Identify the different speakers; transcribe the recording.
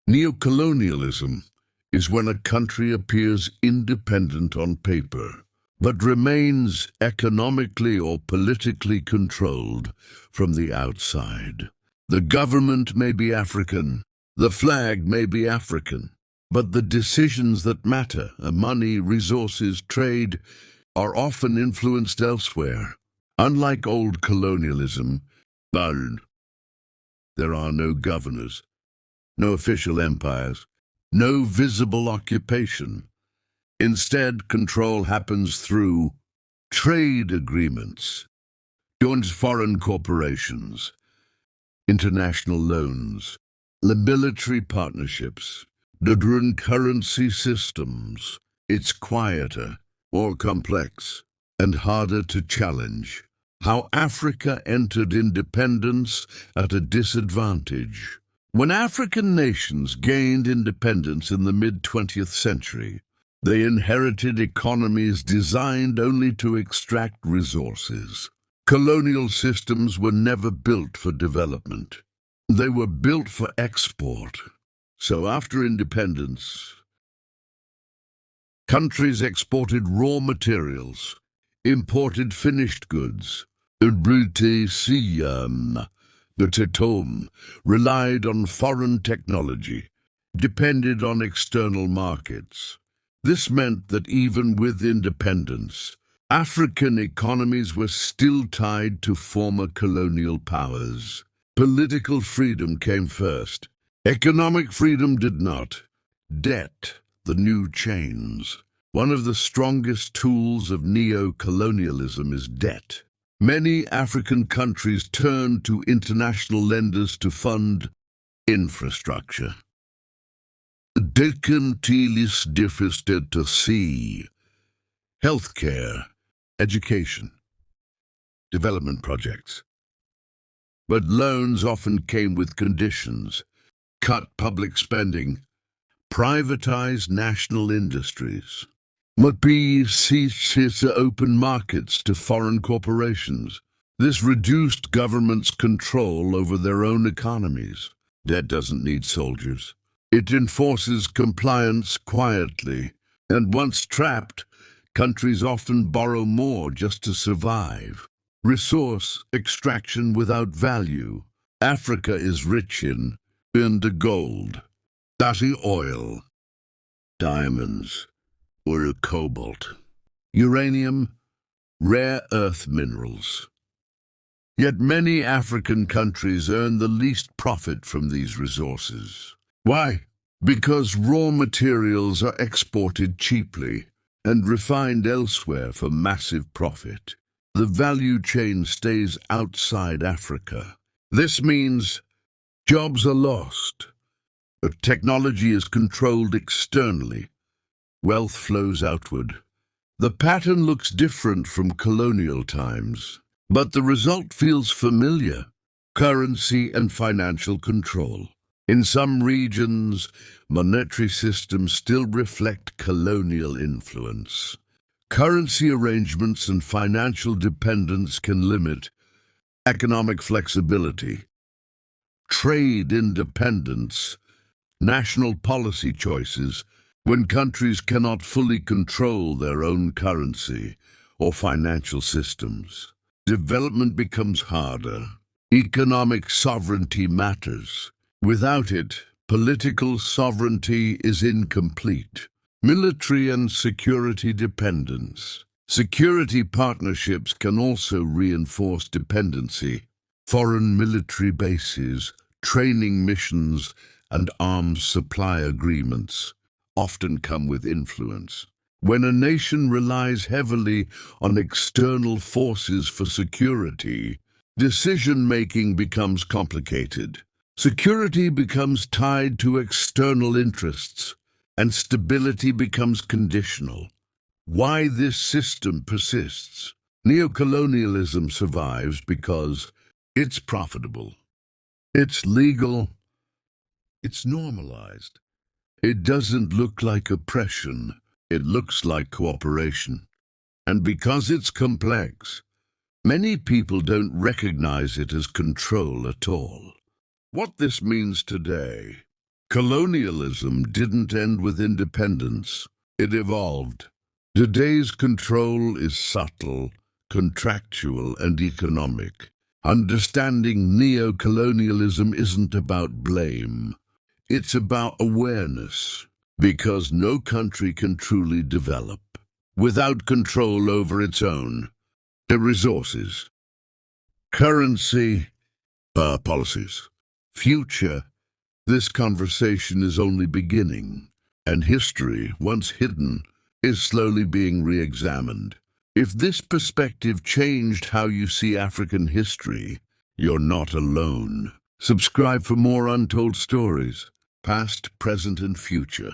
Speaker 1: Neo-colonialism is when a country appears independent on paper, but remains economically or politically controlled from the outside. The government may be African, the flag may be African, but the decisions that matter, money, resources, trade, are often influenced elsewhere. Unlike old colonialism, there are no governors, no official empires, no visible occupation. Instead, control happens through trade agreements, joint foreign corporations, international loans, military partnerships, different currency systems. It's quieter, more complex, and harder to challenge. How Africa entered independence at a disadvantage. When African nations gained independence in the mid-20th century, they inherited economies designed only to extract resources. Colonial systems were never built for development. They were built for export. So after independence, countries exported raw materials, imported finished goods, relied on foreign technology, depended on external markets. This meant that even with independence, African economies were still tied to former colonial powers. Political freedom came first. Economic freedom did not. Debt, the new chains. One of the strongest tools of neo-colonialism is debt. Many African countries turned to international lenders to fund infrastructure. Healthcare, education, development projects. But loans often came with conditions. Cut public spending, privatize national industries. Open markets to foreign corporations. This reduced governments' control over their own economies. Debt doesn't need soldiers. It enforces compliance quietly, and once trapped, countries often borrow more just to survive. Resource extraction without value. Africa is rich in gold, dirty oil, diamonds, or cobalt, uranium, rare earth minerals. Yet many African countries earn the least profit from these resources. Why? Because raw materials are exported cheaply and refined elsewhere for massive profit. The value chain stays outside Africa. This means jobs are lost, but technology is controlled externally. Wealth flows outward. The pattern looks different from colonial times, but the result feels familiar: currency and financial control. In some regions, monetary systems still reflect colonial influence. Currency arrangements and financial dependence can limit economic flexibility, trade independence, national policy choices. When countries cannot fully control their own currency or financial systems, development becomes harder. Economic sovereignty matters. Without it, political sovereignty is incomplete. Military and security dependence. Security partnerships can also reinforce dependency. Foreign military bases, training missions, and arms supply agreements often come with influence. When a nation relies heavily on external forces for security, decision-making becomes complicated. Security becomes tied to external interests, and stability becomes conditional. Why this system persists? Neo-colonialism survives because it's profitable, it's legal, it's normalized. It doesn't look like oppression, it looks like cooperation. And because it's complex, many people don't recognize it as control at all. What this means today: Colonialism didn't end with independence. It evolved. Today's control is subtle, contractual, and economic. Understanding neo-colonialism isn't about blame. It's about awareness, because no country can truly develop without control over its own resources, currency, policies, future. This conversation is only beginning, and history, once hidden, is slowly being re-examined. If this perspective changed how you see African history, you're not alone. Subscribe for more untold stories, past, present, and future.